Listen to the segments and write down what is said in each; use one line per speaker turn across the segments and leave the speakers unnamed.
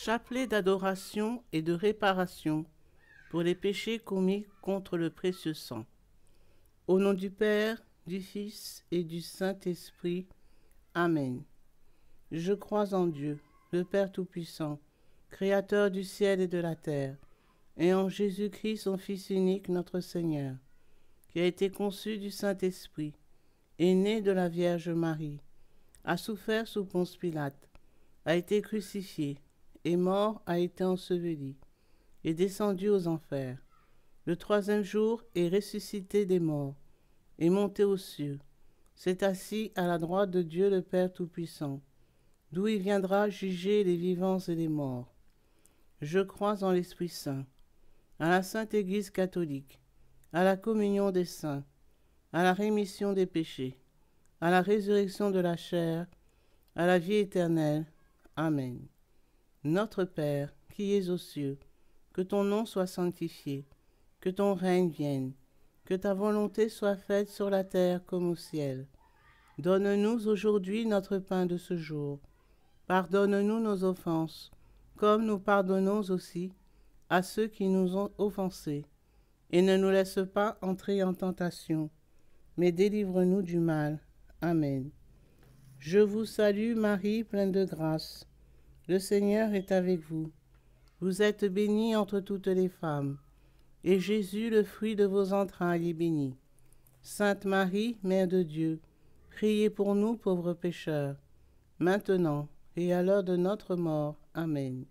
Chapelet d'adoration et de réparation pour les péchés commis contre le précieux sang. Au nom du Père, du Fils et du Saint-Esprit. Amen. Je crois en Dieu, le Père Tout-Puissant, Créateur du ciel et de la terre, et en Jésus-Christ, son Fils unique, notre Seigneur, qui a été conçu du Saint-Esprit, est né de la Vierge Marie, a souffert sous Ponce Pilate, a été crucifié, est mort, a été enseveli, est descendu aux enfers. Le troisième jour est ressuscité des morts, est monté aux cieux, s'est assis à la droite de Dieu le Père Tout-Puissant, d'où il viendra juger les vivants et les morts. Je crois en l'Esprit Saint, à la Sainte Église catholique, à la communion des saints, à la rémission des péchés, à la résurrection de la chair, à la vie éternelle. Amen. Notre Père, qui es aux cieux, que ton nom soit sanctifié, que ton règne vienne, que ta volonté soit faite sur la terre comme au ciel. Donne-nous aujourd'hui notre pain de ce jour. Pardonne-nous nos offenses, comme nous pardonnons aussi à ceux qui nous ont offensés. Et ne nous laisse pas entrer en tentation, mais délivre-nous du mal. Amen. Je vous salue Marie, pleine de grâce. Le Seigneur est avec vous. Vous êtes bénie entre toutes les femmes, et Jésus, le fruit de vos entrailles, est béni. Sainte Marie, Mère de Dieu, priez pour nous pauvres pécheurs, maintenant et à l'heure de notre mort. Amen.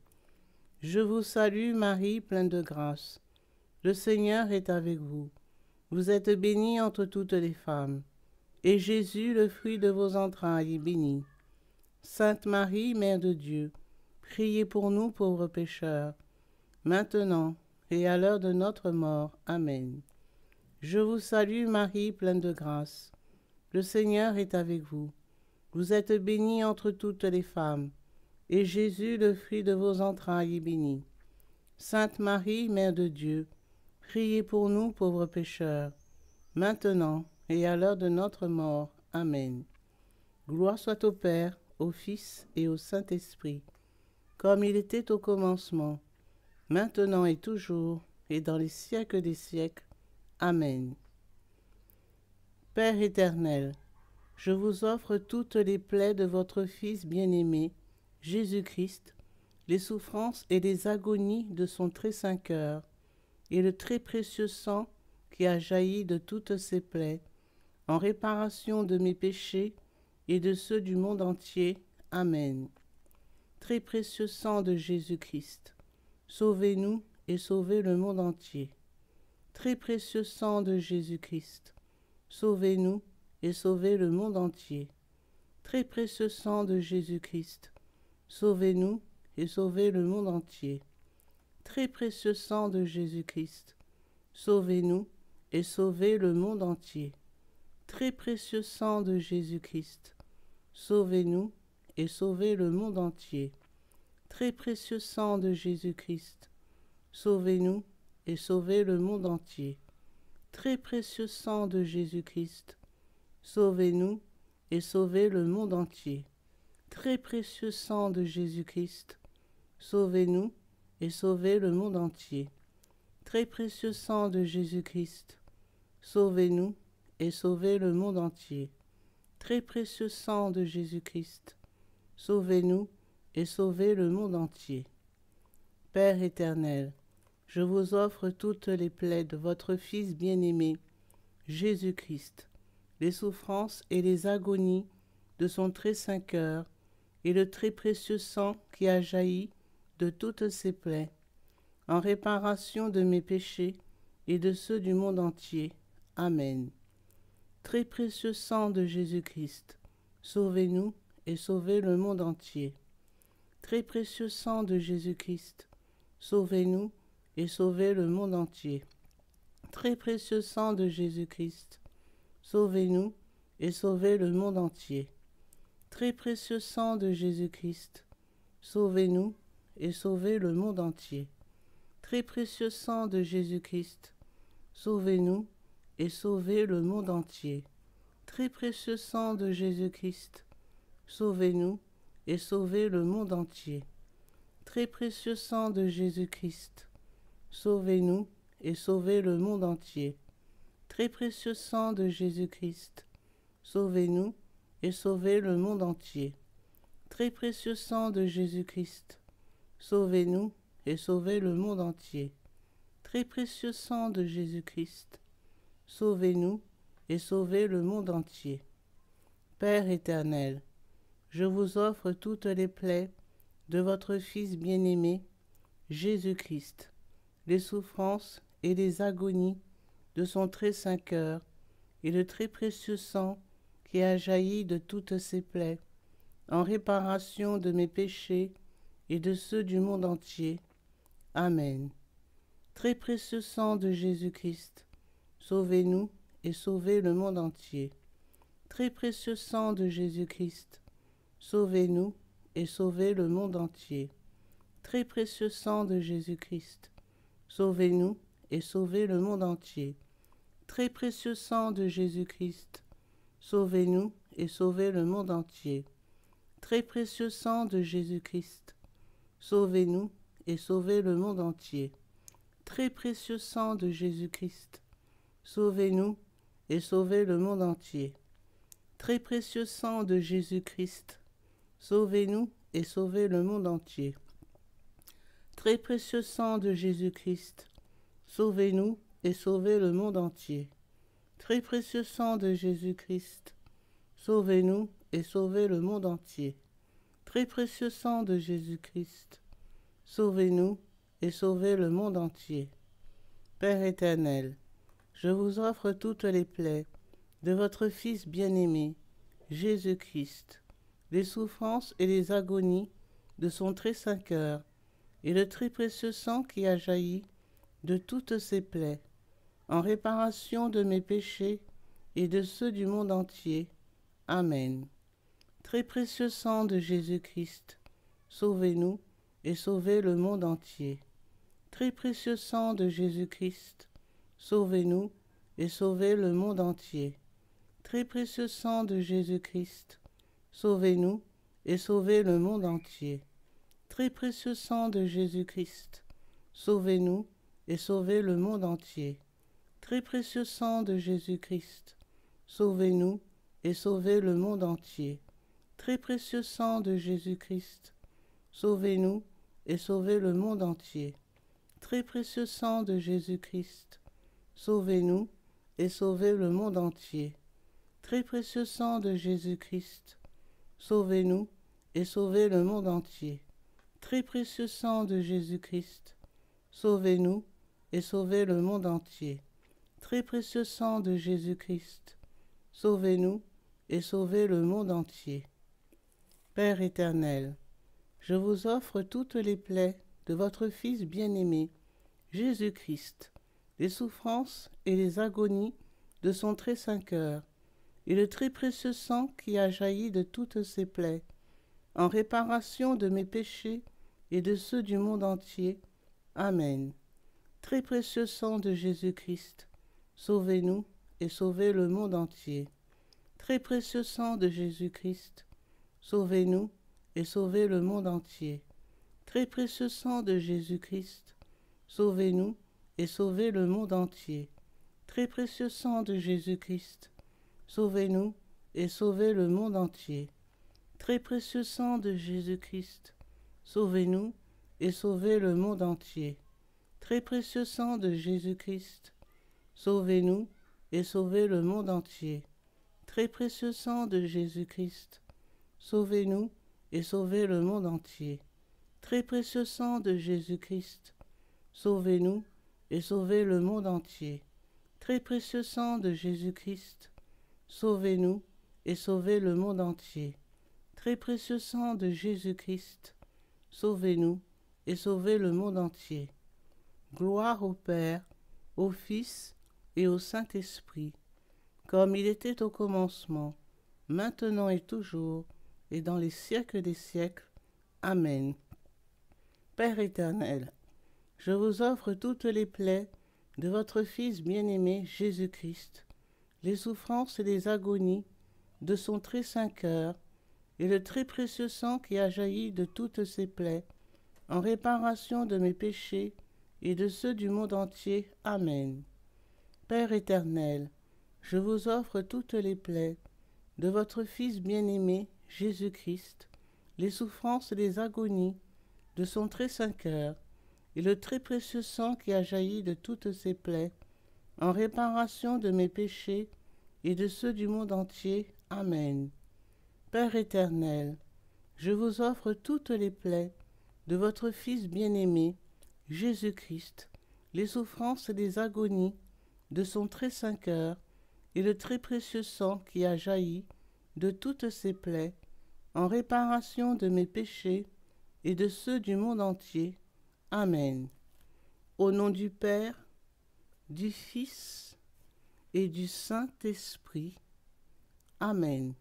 Je vous salue Marie, pleine de grâce. Le Seigneur est avec vous. Vous êtes bénie entre toutes les femmes, et Jésus, le fruit de vos entrailles, est béni. Sainte Marie, Mère de Dieu, priez pour nous pauvres pécheurs, maintenant et à l'heure de notre mort. Amen. Je vous salue Marie, pleine de grâce. Le Seigneur est avec vous. Vous êtes bénie entre toutes les femmes, et Jésus, le fruit de vos entrailles, est béni. Sainte Marie, Mère de Dieu, priez pour nous pauvres pécheurs, maintenant et à l'heure de notre mort. Amen. Gloire soit au Père, au Fils et au Saint-Esprit, comme il était au commencement, maintenant et toujours, et dans les siècles des siècles. Amen. Père éternel, je vous offre toutes les plaies de votre Fils bien-aimé, Jésus-Christ, les souffrances et les agonies de son très saint cœur, et le très précieux sang qui a jailli de toutes ses plaies, en réparation de mes péchés et de ceux du monde entier. Amen. Très précieux sang de Jésus-Christ, sauvez-nous et sauvez le monde entier. Très précieux sang de Jésus-Christ, sauvez-nous et sauvez le monde entier. Très précieux sang de Jésus-Christ, sauvez-nous et sauvez le monde entier. Très précieux sang de Jésus-Christ, sauvez-nous et sauvez le monde entier. Très précieux sang de Jésus-Christ, sauvez-nous et sauvez le monde entier. Très précieux sang de Jésus-Christ, sauvez-nous et sauvez le monde entier. Très précieux sang de Jésus-Christ, sauvez-nous et sauvez le monde entier. Très précieux sang de Jésus-Christ, sauvez-nous et sauvez le monde entier. Très précieux sang de Jésus-Christ, sauvez-nous et sauvez le monde entier. Très précieux sang de Jésus-Christ, sauvez-nous et sauvez le monde entier. Père éternel, je vous offre toutes les plaies de votre Fils bien-aimé, Jésus-Christ, les souffrances et les agonies de son très saint cœur, et le très précieux sang qui a jailli de toutes ses plaies, en réparation de mes péchés et de ceux du monde entier. Amen. Très précieux sang de Jésus-Christ, sauvez-nous et sauvez le monde entier. Très précieux sang de Jésus-Christ, sauvez-nous et sauvez le monde entier. Très précieux sang de Jésus-Christ, sauvez-nous et sauvez le monde entier. Très précieux sang de Jésus-Christ, sauvez-nous et sauvez le monde entier. Très précieux sang de Jésus-Christ, sauvez-nous et sauvez le monde entier. Très précieux sang de Jésus-Christ, sauvez-nous et sauvez le monde entier. très précieux sang de Jésus-Christ, sauvez-nous et sauvez le monde entier. Très précieux sang de Jésus-Christ, sauvez-nous et sauvez le monde entier. Très précieux sang de Jésus-Christ, sauvez-nous et sauvez le monde entier. Très précieux sang de Jésus-Christ, sauvez-nous et sauvez le monde entier. Père éternel, je vous offre toutes les plaies de votre Fils bien-aimé, Jésus-Christ, les souffrances et les agonies de son très saint cœur et le très précieux sang qui a jailli de toutes ses plaies, en réparation de mes péchés et de ceux du monde entier. Amen. Très précieux sang de Jésus-Christ, sauvez-nous et sauvez le monde entier. Très précieux sang de Jésus-Christ, sauvez-nous et sauvez le monde entier. Très précieux sang de Jésus-Christ, sauvez-nous et sauvez le monde entier. Très précieux sang de Jésus-Christ, sauvez-nous et sauvez le monde entier. Très précieux sang de Jésus-Christ, sauvez-nous et sauvez le monde entier. Très précieux sang de Jésus-Christ, sauvez-nous et sauvez le monde entier. Très précieux sang de Jésus-Christ, sauvez-nous et sauvez le monde entier. Très précieux sang de Jésus-Christ, sauvez-nous et sauvez le monde entier. Très précieux sang de Jésus-Christ, sauvez-nous et sauvez le monde entier. Très précieux sang de Jésus-Christ, sauvez-nous et sauvez le monde entier. Père éternel, je vous offre toutes les plaies de votre Fils bien-aimé, Jésus-Christ, les souffrances et les agonies de son très saint cœur, et le très précieux sang qui a jailli de toutes ses plaies, en réparation de mes péchés et de ceux du monde entier. Amen. Très précieux sang de Jésus-Christ, sauvez-nous et sauvez le monde entier. Très précieux sang de Jésus-Christ, sauvez-nous et sauvez le monde entier. Très précieux sang de Jésus-Christ, sauvez-nous et sauvez le monde entier. Très précieux sang de Jésus-Christ, sauvez-nous et sauvez le monde entier. Très précieux sang de Jésus-Christ, sauvez-nous et sauvez le monde entier. Très précieux sang de Jésus-Christ, sauvez-nous et sauvez le monde entier. Très précieux sang de Jésus-Christ, sauvez-nous et sauvez le monde entier. Très précieux sang de Jésus-Christ, sauvez-nous et sauvez le monde entier. Très précieux sang de Jésus-Christ, sauvez-nous et sauvez le monde entier. Très précieux sang de Jésus-Christ, sauvez-nous et sauvez le monde entier. Père éternel, je vous offre toutes les plaies de votre Fils bien-aimé, Jésus-Christ, les souffrances et les agonies de son très saint cœur, et le très précieux sang qui a jailli de toutes ses plaies, en réparation de mes péchés et de ceux du monde entier. Amen. Très précieux sang de Jésus-Christ, sauvez-nous et sauvez le monde entier. Très précieux sang de Jésus-Christ, sauvez-nous et sauvez le monde entier. Très précieux sang de Jésus-Christ, sauvez-nous et sauvez le monde entier. Très précieux sang de Jésus-Christ, sauvez-nous et sauvez le monde entier. Très précieux sang de Jésus-Christ, sauvez-nous et sauvez le monde entier. Très précieux sang de Jésus-Christ, sauvez-nous et sauvez le monde entier. Très précieux sang de Jésus-Christ, sauvez-nous et sauvez le monde entier. Très précieux sang de Jésus-Christ, sauvez-nous et sauvez le monde entier. Très précieux sang de Jésus-Christ, sauvez-nous et sauvez le monde entier. Très précieux sang de Jésus-Christ, sauvez-nous et sauvez le monde entier. Gloire au Père, au Fils et au Saint-Esprit, comme il était au commencement, maintenant et toujours, et dans les siècles des siècles. Amen. Père éternel, je vous offre toutes les plaies de votre Fils bien-aimé Jésus-Christ, les souffrances et les agonies de son très saint cœur, et le très précieux sang qui a jailli de toutes ses plaies, en réparation de mes péchés et de ceux du monde entier. Amen. Père éternel, je vous offre toutes les plaies de votre Fils bien-aimé, Jésus-Christ, les souffrances et les agonies de son très saint cœur, et le très précieux sang qui a jailli de toutes ces plaies, en réparation de mes péchés et de ceux du monde entier. Amen. Père éternel, je vous offre toutes les plaies de votre Fils bien-aimé, Jésus-Christ, les souffrances et les agonies de son très saint cœur, et le très précieux sang qui a jailli de toutes ces plaies, en réparation de mes péchés et de ceux du monde entier. Amen. Au nom du Père, du Fils et du Saint-Esprit. Amen.